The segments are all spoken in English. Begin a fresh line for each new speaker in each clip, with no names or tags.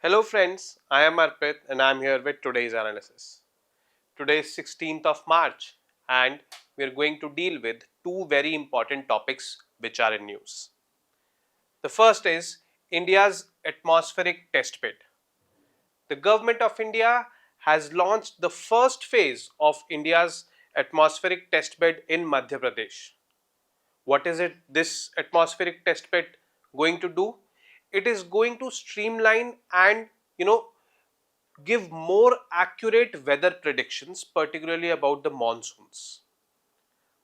Hello friends, I am Arpit and I am here with today's analysis. Today is 16th of March and we are going to deal with two very important topics which are in news. The first is India's atmospheric testbed. The government of India has launched the first phase of India's atmospheric testbed in Madhya Pradesh. What is it this atmospheric testbed going to do? It is going to streamline and give more accurate weather predictions, particularly about the monsoons.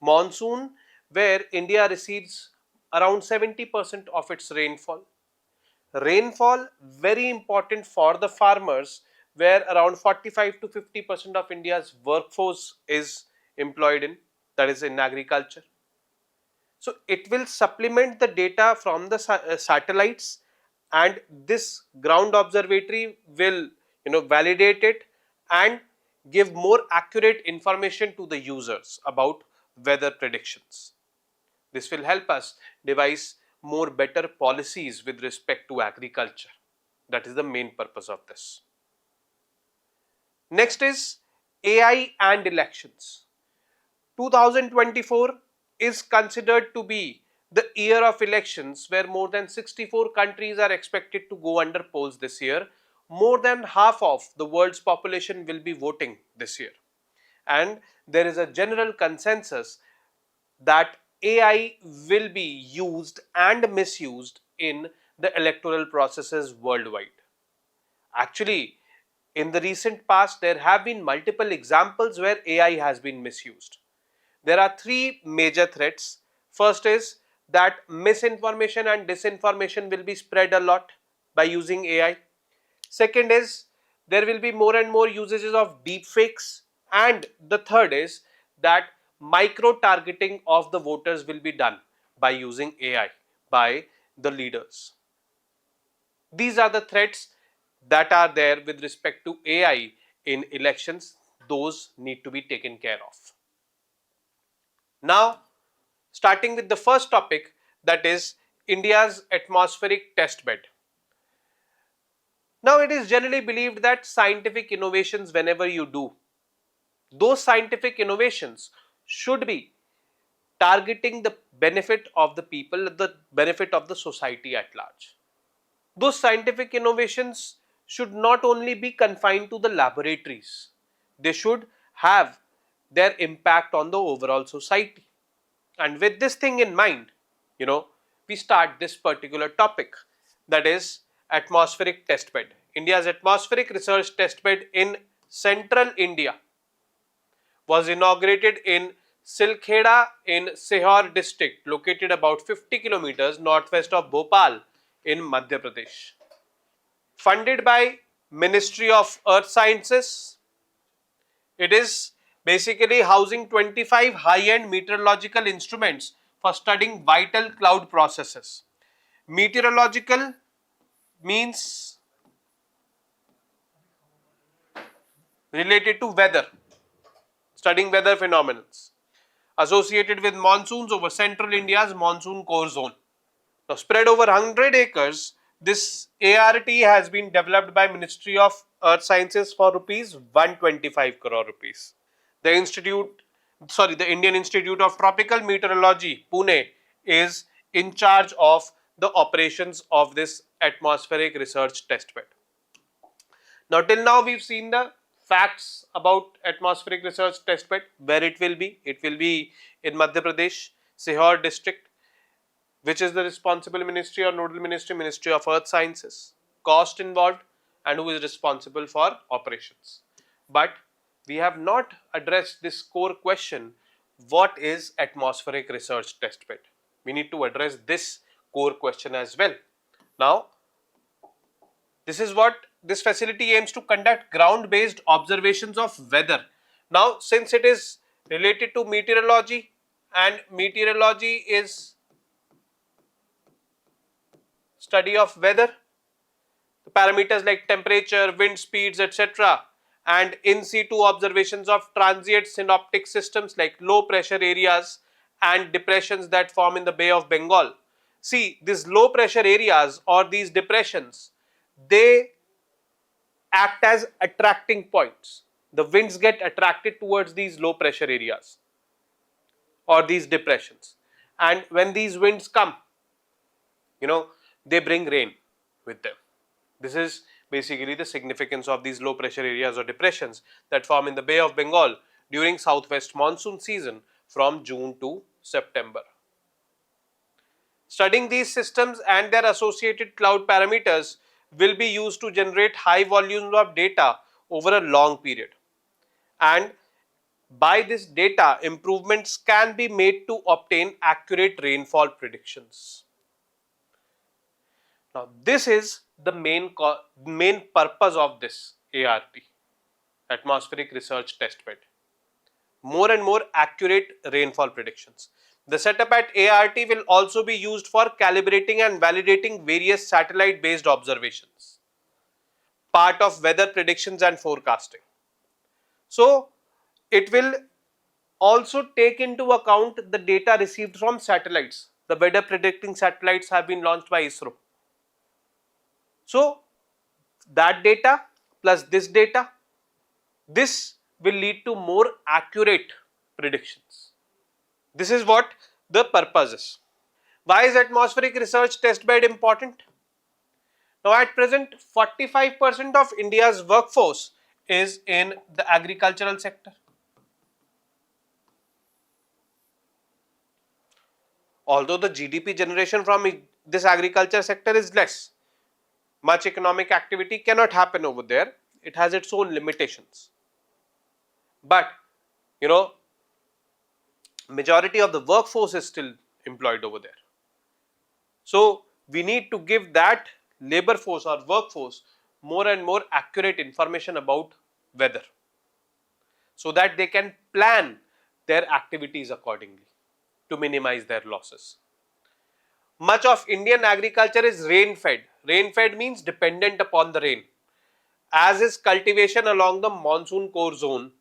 Monsoon, where India receives around 70% of its rainfall. Rainfall, very important for the farmers, where around 45 to 50% of India's workforce is employed in, that is in agriculture. So it will supplement the data from the satellites, and this ground observatory will validate it and give more accurate information to the users about weather predictions. This will help us devise more better policies with respect to agriculture. That is the main purpose of this. Next is AI and elections. 2024 is considered to be the year of elections, where more than 64 countries are expected to go under polls this year. More than half of the world's population will be voting this year. And there is a general consensus that AI will be used and misused in the electoral processes worldwide. Actually, in the recent past, there have been multiple examples where AI has been misused. There are three major threats. First is that misinformation and disinformation will be spread a lot by using AI. Second is there will be more and more usages of deepfakes. And the third is that micro targeting of the voters will be done by using AI by the leaders. These are the threats that are there with respect to AI in elections. Those need to be taken care of. Now, starting with the first topic, that is India's atmospheric testbed. Now, it is generally believed that scientific innovations, whenever you do, those scientific innovations should be targeting the benefit of the people, the benefit of the society at large. Those scientific innovations should not only be confined to the laboratories, they should have their impact on the overall society. And with this thing in mind, we start this particular topic, that is atmospheric testbed. India's atmospheric research testbed in central India was inaugurated in Silkheda in Sehore district, located about 50 kilometers northwest of Bhopal in Madhya Pradesh. Funded by Ministry of Earth Sciences, it is basically housing 25 high-end meteorological instruments for studying vital cloud processes. Meteorological means related to weather, studying weather phenomena associated with monsoons over central India's monsoon core zone. Now, spread over 100 acres, this ART has been developed by Ministry of Earth Sciences for rupees 125 crore rupees. The Indian Institute of Tropical Meteorology, Pune, is in charge of the operations of this atmospheric research testbed. Now, till now we've seen the facts about atmospheric research testbed, where it will be. It will be in Madhya Pradesh, Sehore district, which is the responsible ministry or nodal ministry, Ministry of Earth Sciences, cost involved, and who is responsible for operations. But we have not addressed this core question, what is atmospheric research testbed? We need to address this core question as well. Now, this is what this facility aims to conduct: ground-based observations of weather. Now, since it is related to meteorology, and meteorology is study of weather, the parameters like temperature, wind speeds, etc., and in situ observations of transient synoptic systems like low pressure areas and depressions that form in the Bay of Bengal. See, these low pressure areas or these depressions, they act as attracting points. The winds get attracted towards these low pressure areas or these depressions. And when these winds come, they bring rain with them. This is basically the significance of these low pressure areas or depressions that form in the Bay of Bengal during southwest monsoon season from June to September. Studying these systems and their associated cloud parameters will be used to generate high volumes of data over a long period. And by this data, improvements can be made to obtain accurate rainfall predictions. Now, this is the main purpose of this ART, Atmospheric Research Testbed. More and more accurate rainfall predictions. The setup at ART will also be used for calibrating and validating various satellite-based observations, part of weather predictions and forecasting. So, it will also take into account the data received from satellites. The weather predicting satellites have been launched by ISRO. So, that data plus this data, this will lead to more accurate predictions. This is what the purpose is. Why is atmospheric research testbed important? Now, at present, 45% of India's workforce is in the agricultural sector. Although the GDP generation from this agriculture sector is less, much economic activity cannot happen over there. It has its own limitations. But, majority of the workforce is still employed over there. So, we need to give that labor force or workforce more and more accurate information about weather so that they can plan their activities accordingly to minimize their losses. Much of Indian agriculture is rain fed. Rain fed means dependent upon the rain, as is cultivation along the monsoon core zone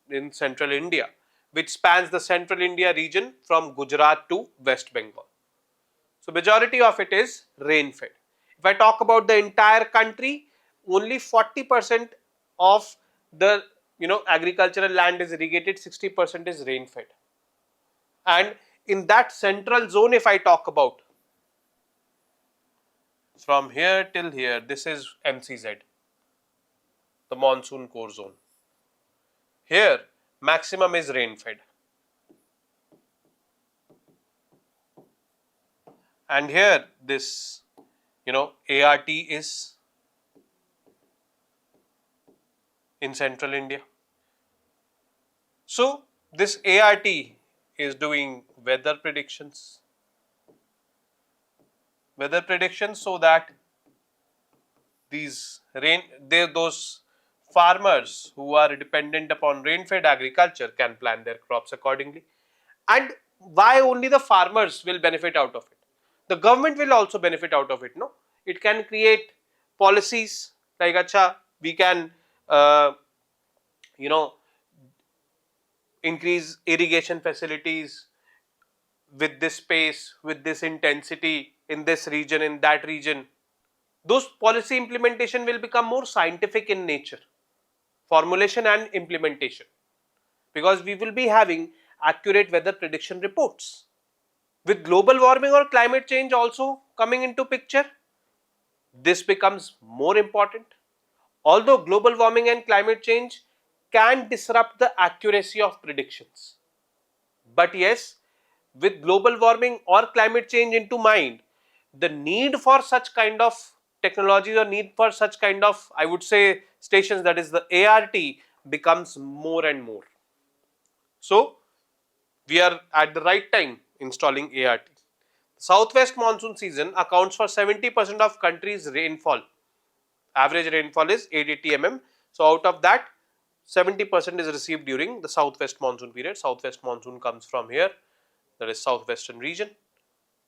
in central India, which spans the central India region from Gujarat to West Bengal. So, majority of it is rain fed. If I talk about the entire country, only 40% of the agricultural land is irrigated, 60% is rain fed. And in that central zone, if I talk about, from here till here, this is MCZ, the monsoon core zone. Here, maximum is rain fed. And here, this, ART is in central India. So, this ART is doing weather predictions so that those farmers who are dependent upon rain-fed agriculture can plan their crops accordingly. And why only the farmers will benefit out of it? The government will also benefit out of it, no? It can create policies like, we can, increase irrigation facilities with this pace, with this intensity, in this region, in that region. Those policy implementation will become more scientific in nature, formulation and implementation, because we will be having accurate weather prediction reports. With global warming or climate change also coming into picture, this becomes more important. Although global warming and climate change can disrupt the accuracy of predictions, but yes, with global warming or climate change into mind, the need for such kind of technologies or need for such kind of, I would say, stations, that is the ART, becomes more and more. So, we are at the right time installing ART. Southwest monsoon season accounts for 70% of country's rainfall. Average rainfall is 880 mm. So, out of that, 70% is received during the southwest monsoon period. Southwest monsoon comes from here, that is southwestern region.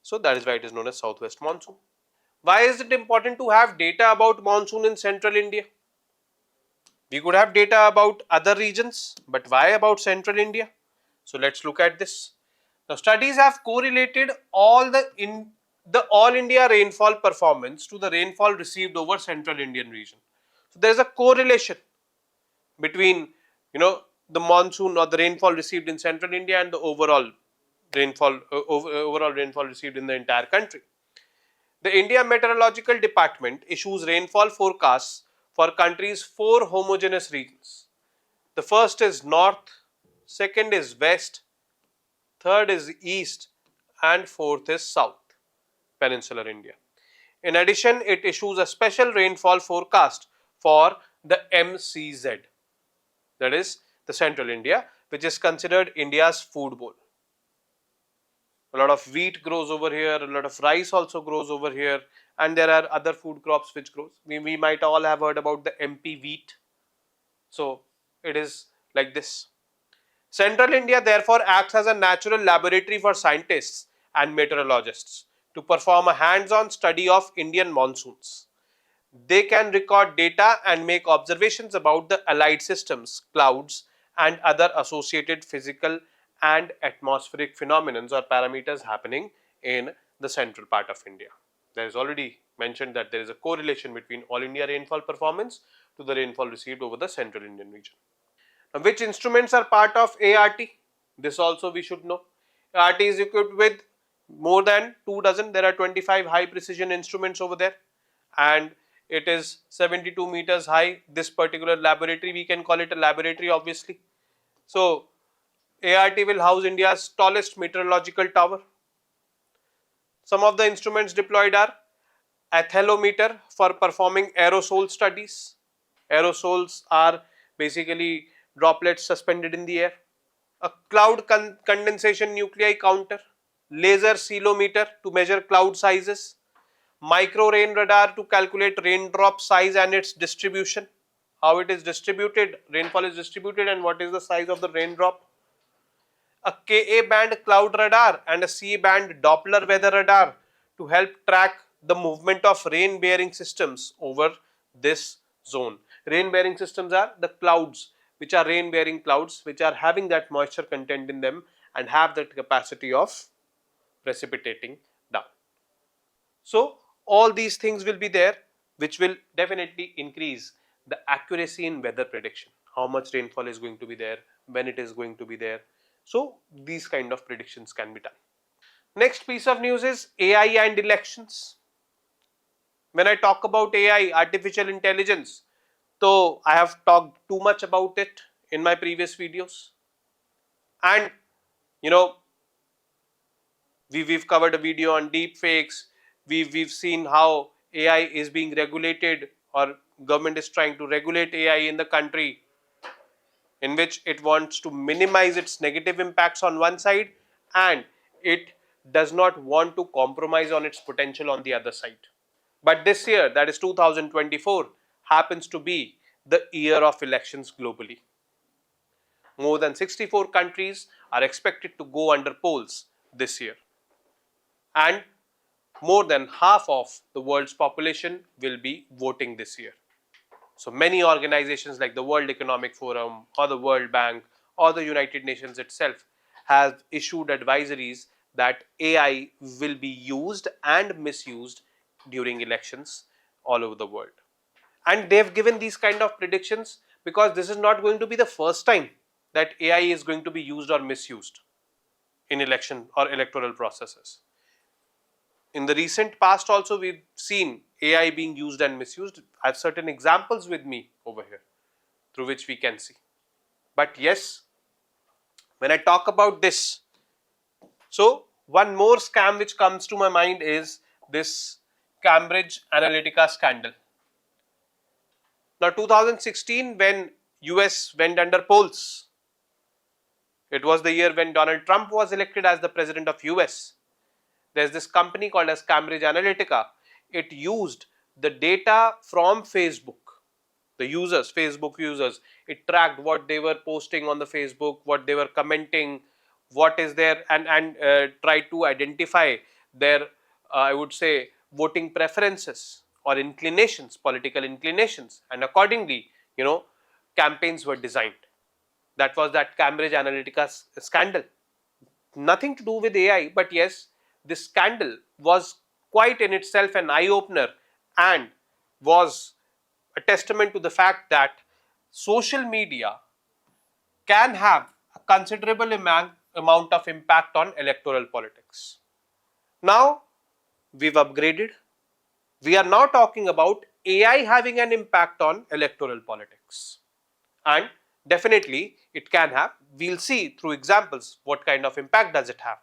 So, that is why it is known as southwest monsoon. Why is it important to have data about monsoon in central India? We could have data about other regions, but why about central India? So, let us look at this. Now, studies have correlated all the the all India rainfall performance to the rainfall received over central Indian region. So there is a correlation between, the monsoon or the rainfall received in central India and the overall rainfall received in the entire country. The India Meteorological Department issues rainfall forecasts for country's 4 homogeneous regions. The first is north, second is west, third is east, and fourth is south, peninsular India. In addition, it issues a special rainfall forecast for the MCZ, that is the central India, which is considered India's food bowl. A lot of wheat grows over here, a lot of rice also grows over here, and there are other food crops which grows. We might all have heard about the MP wheat. So it is like this. Central India therefore acts as a natural laboratory for scientists and meteorologists to perform a hands-on study of Indian monsoons. They can record data and make observations about the allied systems, clouds, and other associated physical and atmospheric phenomena or parameters happening in the central part of India. There is already mentioned that there is a correlation between all India rainfall performance to the rainfall received over the central Indian region. Now, which instruments are part of ART? This also we should know. ART is equipped with more than 2 dozen. There are 25 high precision instruments over there, and it is 72 meters high. This particular laboratory, we can call it a laboratory obviously. So ART will house India's tallest meteorological tower. Some of the instruments deployed are athelometer for performing aerosol studies. Aerosols are basically droplets suspended in the air. A cloud condensation nuclei counter, laser ceilometer to measure cloud sizes, micro rain radar to calculate raindrop size and its distribution, how it is distributed, rainfall is distributed, and what is the size of the raindrop. A Ka band cloud radar and a C band Doppler weather radar to help track the movement of rain bearing systems over this zone. Rain bearing systems are the clouds which are rain bearing clouds which are having that moisture content in them and have that capacity of precipitating down. So all these things will be there, which will definitely increase the accuracy in weather prediction. How much rainfall is going to be there, when it is going to be there. So these kind of predictions can be done. Next piece of news is AI and elections. When I talk about AI, artificial intelligence, so I have talked too much about it in my previous videos. And we've covered a video on deepfakes. We've seen how AI is being regulated, or government is trying to regulate AI in the country, in which it wants to minimize its negative impacts on one side and it does not want to compromise on its potential on the other side. But this year, that is 2024, happens to be the year of elections globally. More than 64 countries are expected to go under polls this year, and more than half of the world's population will be voting this year. So many organizations like the World Economic Forum or the World Bank or the United Nations itself have issued advisories that AI will be used and misused during elections all over the world. And they've given these kind of predictions because this is not going to be the first time that AI is going to be used or misused in election or electoral processes. In the recent past also, we've seen AI being used and misused. I have certain examples with me over here through which we can see. But yes, when I talk about this, so one more scam which comes to my mind is this Cambridge Analytica scandal. Now 2016, when US went under polls, it was the year when Donald Trump was elected as the president of US. There's this company called as Cambridge Analytica. It used the data from Facebook, the users, Facebook users. It tracked what they were posting on the Facebook, what they were commenting, what is there, and tried to identify their, I would say, voting preferences or inclinations, political inclinations, and accordingly, campaigns were designed. That was that Cambridge Analytica scandal. Nothing to do with AI, but yes, this scandal was quite in itself an eye-opener and was a testament to the fact that social media can have a considerable amount of impact on electoral politics. Now, we've upgraded. We are now talking about AI having an impact on electoral politics. And definitely it can have. We'll see through examples what kind of impact does it have.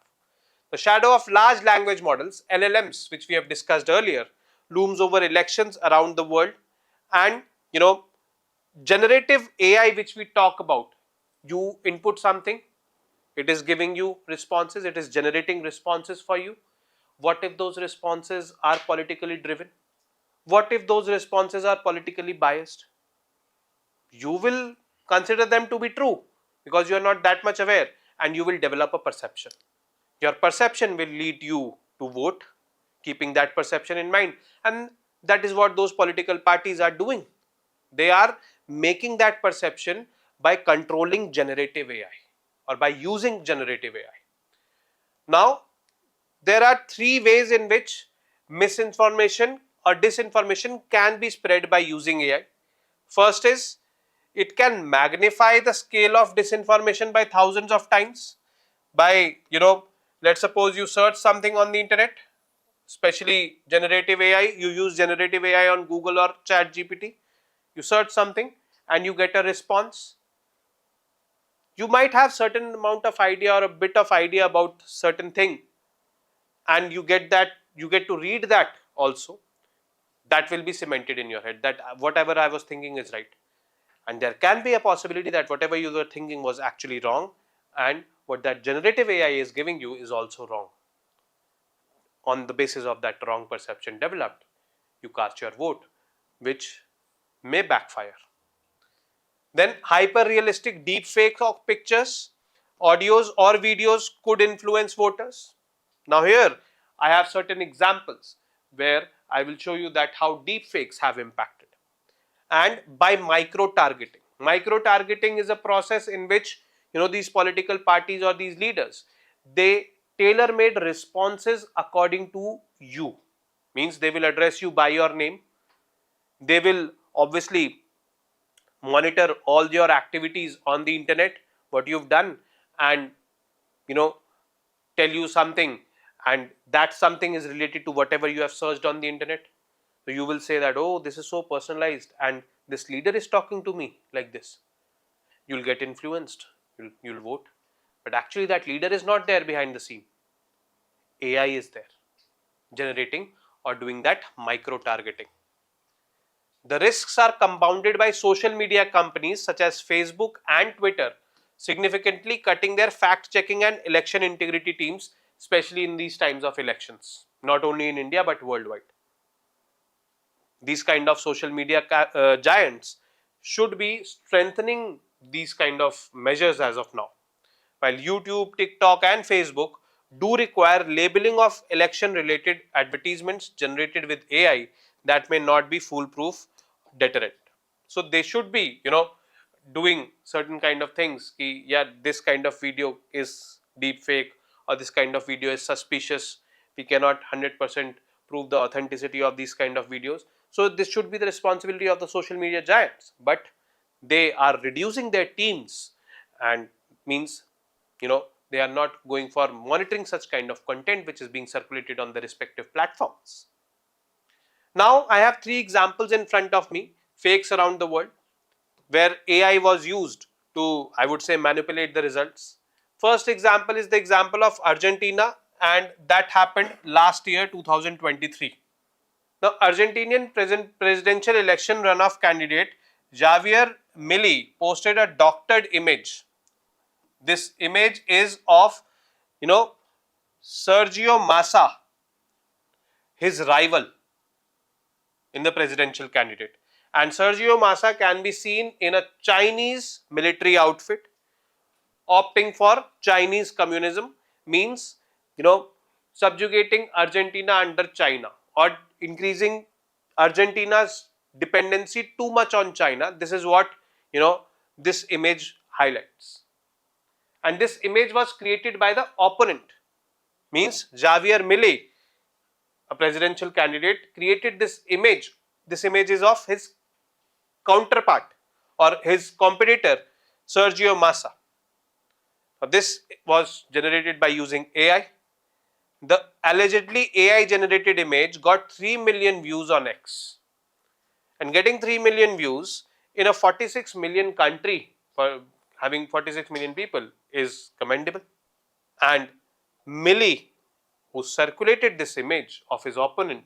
The shadow of large language models, LLMs, which we have discussed earlier, looms over elections around the world. And generative AI, which we talk about, you input something, it is giving you responses, it is generating responses for you. What if those responses are politically driven? What if those responses are politically biased? You will consider them to be true because you are not that much aware, and you will develop a perception. Your perception will lead you to vote, keeping that perception in mind. And that is what those political parties are doing. They are making that perception by controlling generative AI or by using generative AI. Now, there are three ways in which misinformation or disinformation can be spread by using AI. First is, it can magnify the scale of disinformation by thousands of times. By, let's suppose you search something on the internet, especially generative AI, you use generative AI on Google or Chat GPT, you search something and you get a response. You might have certain amount of idea or a bit of idea about certain thing, and you get to read that also. That will be cemented in your head that whatever I was thinking is right. And there can be a possibility that whatever you were thinking was actually wrong, and what that generative AI is giving you is also wrong. On the basis of that wrong perception developed, you cast your vote, which may backfire. Then hyper-realistic deepfakes of pictures, audios or videos could influence voters. Now here I have certain examples where I will show you that how deepfakes have impacted. And by micro-targeting. Micro-targeting is a process in which these political parties or these leaders, they tailor-made responses according to you. Means they will address you by your name. They will obviously monitor all your activities on the internet, what you've done, and tell you something, and that something is related to whatever you have searched on the internet. So you will say that, oh, this is so personalized and this leader is talking to me like this. You'll get influenced, you'll vote, but actually that leader is not there behind the scene. AI is there generating or doing that micro targeting. The risks are compounded by social media companies such as Facebook and Twitter significantly cutting their fact checking and election integrity teams, especially in these times of elections, not only in India but worldwide. These kind of social media giants should be strengthening these kind of measures as of now. While YouTube, TikTok and Facebook do require labeling of election related advertisements generated with AI, that may not be foolproof deterrent. So they should be, doing certain kind of things. Yeah, this kind of video is deep fake or this kind of video is suspicious. We cannot 100% prove the authenticity of these kind of videos. So this should be the responsibility of the social media giants, but they are reducing their teams, and means they are not going for monitoring such kind of content which is being circulated on the respective platforms. Now I have three examples in front of me, fakes around the world, where AI was used to, I would say, manipulate the results. First example is the example of Argentina, and that happened last year 2023. The Argentinian presidential election runoff candidate Javier Milei posted a doctored image. This image is of, Sergio Massa, his rival in the presidential candidate. And Sergio Massa can be seen in a Chinese military outfit, opting for Chinese communism, means, subjugating Argentina under China or increasing Argentina's dependency too much on China. This is what, this image highlights. And this image was created by the opponent, means Javier Milei. a presidential candidate, created this image. This image is of his counterpart or his competitor, Sergio Massa. Now, this was generated by using AI. The allegedly AI generated image got 3 million views on X. And getting 3 million views in a 46 million country, for having 46 million people, is commendable. And Millie, who circulated this image of his opponent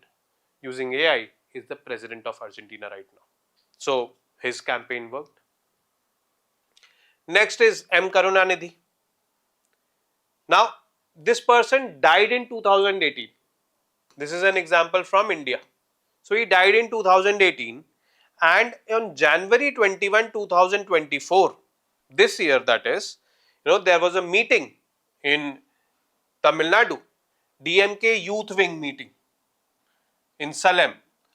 using AI, is the president of Argentina right now. So his campaign worked. Next is M. Karunanidhi. Now, this person died in 2018. This is an example from India. So he died in 2018, and on January 21, 2024, this year that is, there was a meeting in Tamil Nadu, DMK Youth Wing meeting in Salem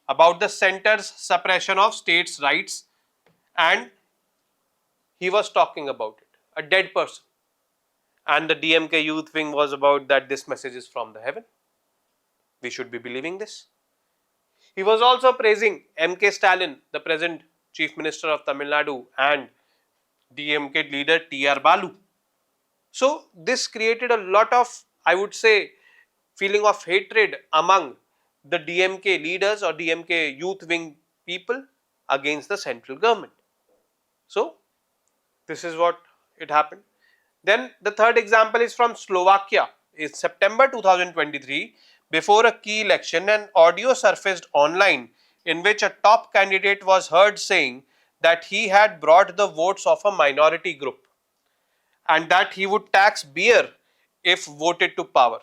about the center's suppression of states' rights, and he was talking about it, a dead person. And the DMK Youth Wing was about that this message is from the heaven. We should be believing this. He was also praising MK Stalin, the present Chief Minister of Tamil Nadu, and DMK leader TR Balu. So this created a lot of, I would say, feeling of hatred among the DMK leaders or DMK youth wing people against the central government. So this is what it happened. Then the third example is from Slovakia. In September 2023, before a key election, an audio surfaced online in which a top candidate was heard saying that he had brought the votes of a minority group and that he would tax beer if voted to power.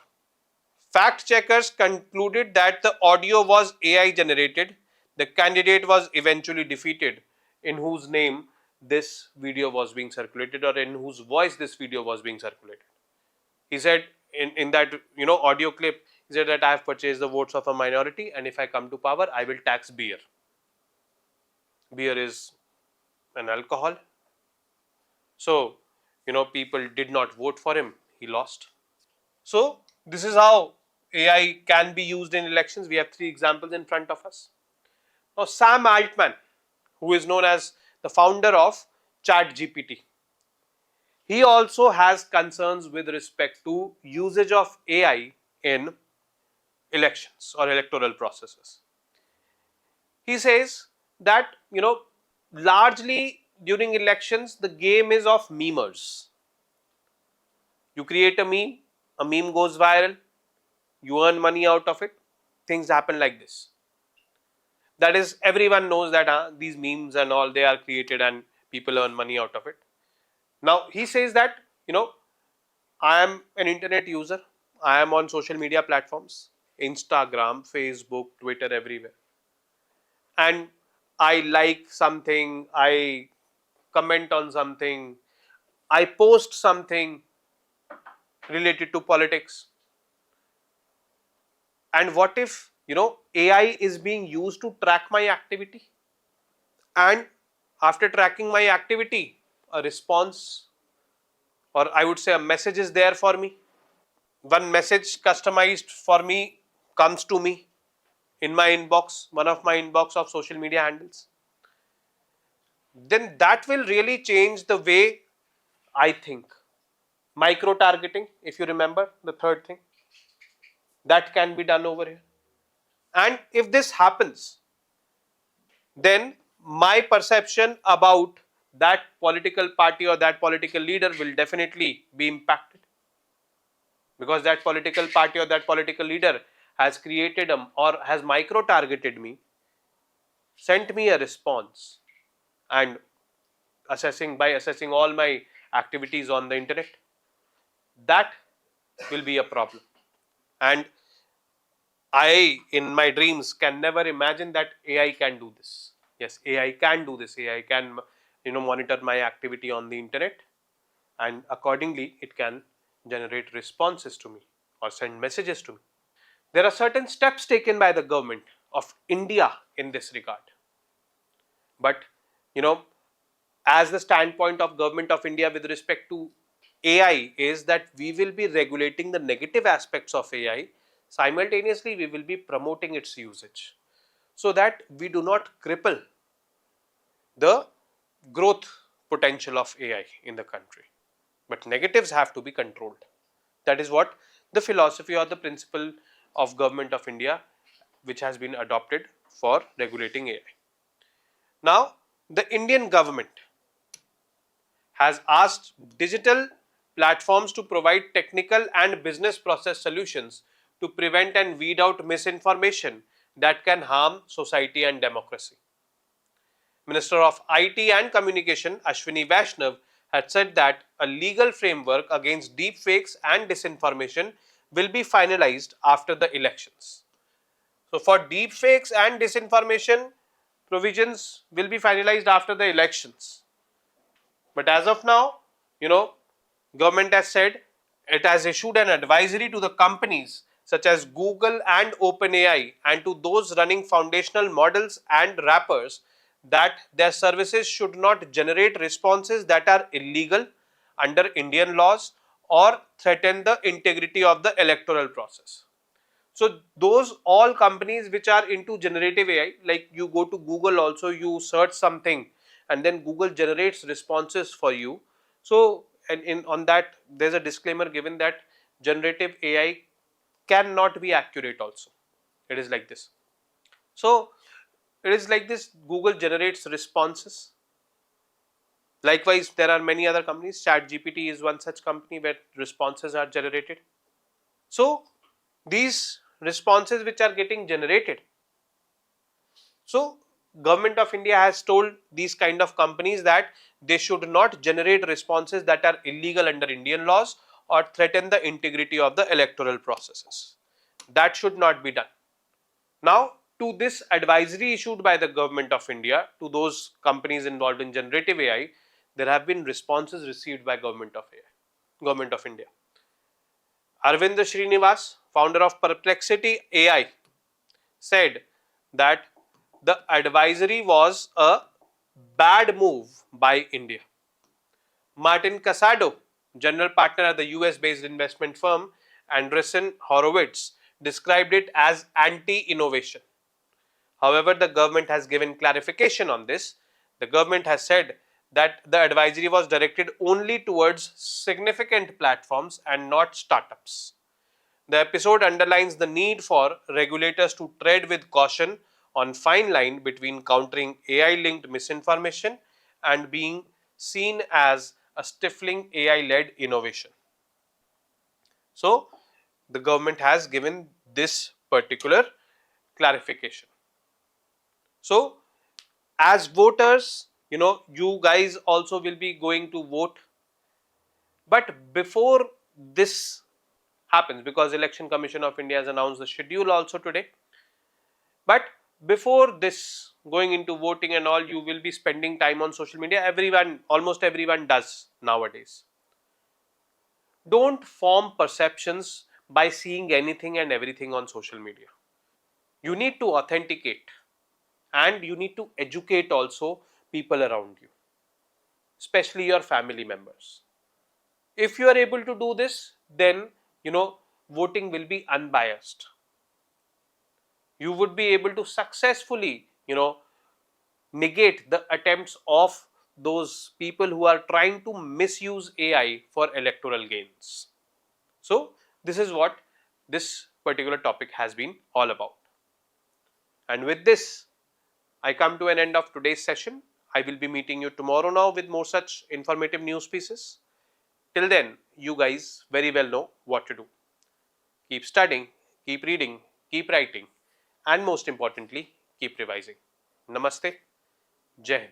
Fact checkers concluded that the audio was AI generated. The candidate was eventually defeated, in whose name this video was being circulated or in whose voice this video was being circulated. He said in that audio clip, he said that I have purchased the votes of a minority and if I come to power, I will tax beer. Beer is an alcohol. So, people did not vote for him. He lost. So, this is how AI can be used in elections. We have 3 examples in front of us. Now, Sam Altman, who is known as the founder of ChatGPT, he also has concerns with respect to usage of AI in elections or electoral processes. He says that, largely during elections, the game is of memers. You create a meme goes viral, you earn money out of it, things happen like this. That is, everyone knows that these memes and all, they are created and people earn money out of it. Now, he says that, I am an internet user, I am on social media platforms, Instagram, Facebook, Twitter, everywhere. And I like something, I comment on something, I post something related to politics. And what if, AI is being used to track my activity? And after tracking my activity, a response or I would say a message is there for me. One message customized for me comes to me in my inbox, one of my inbox of social media handles. Then that will really change the way I think. Micro targeting, if you remember, the third thing, that can be done over here. And if this happens, then my perception about that political party or that political leader will definitely be impacted, because that political party or that political leader has created or has micro targeted me, sent me a response, and by assessing all my activities on the internet, that will be a problem. And I, in my dreams, can never imagine that AI can do this. Yes, AI can do this. AI can, monitor my activity on the internet, and accordingly, it can generate responses to me or send messages to me. There are certain steps taken by the government of India in this regard. But, as the standpoint of government of India with respect to AI is that we will be regulating the negative aspects of AI simultaneously we will be promoting its usage so that we do not cripple the growth potential of AI in the country. But negatives have to be controlled. That is what the philosophy or the principle of Government of India which has been adopted for regulating AI. Now, the Indian government has asked digital platforms to provide technical and business process solutions to prevent and weed out misinformation that can harm society and democracy. Minister of IT and Communication Ashwini Vaishnav had said that a legal framework against deepfakes and disinformation will be finalized after the elections. So, for deepfakes and disinformation, provisions will be finalized after the elections. But as of now, government has said it has issued an advisory to the companies such as Google and OpenAI and to those running foundational models and wrappers that their services should not generate responses that are illegal under Indian laws or threaten the integrity of the electoral process. So those all companies which are into generative AI, like you go to Google also, you search something and then Google generates responses for you. So and in on that there's a disclaimer given that generative AI cannot be accurate also. It is like this. So it is like this, Google generates responses. Likewise, there are many other companies. ChatGPT is one such company where responses are generated. So these responses which are getting generated, so Government of India has told these kind of companies that they should not generate responses that are illegal under Indian laws or threaten the integrity of the electoral processes. That should not be done. Now, to this advisory issued by the Government of India to those companies involved in generative AI, there have been responses received by Government of India. Arvind Srinivas, founder of Perplexity AI, said that the advisory was a bad move by India. Martin Casado, general partner at the US-based investment firm Andreessen Horowitz, described it as anti-innovation. However, the government has given clarification on this. The government has said that the advisory was directed only towards significant platforms and not startups. The episode underlines the need for regulators to tread with caution on fine line between countering AI-linked misinformation and being seen as a stifling AI-led innovation. So, the government has given this particular clarification. So, as voters, you guys also will be going to vote. But before this happens, because Election Commission of India has announced the schedule also today, but before this, going into voting and all, you will be spending time on social media. Almost everyone does nowadays. Don't form perceptions by seeing anything and everything on social media. You need to authenticate and you need to educate also people around you, especially your family members. If you are able to do this, then voting will be unbiased. You would be able to successfully negate the attempts of those people who are trying to misuse AI for electoral gains. So this is what this particular topic has been all about. And with this, I come to an end of today's session. I will be meeting you tomorrow now with more such informative news pieces. Till then, you guys very well know what to do. Keep studying, keep reading, keep writing, and most importantly, keep revising. Namaste. Jai Hind.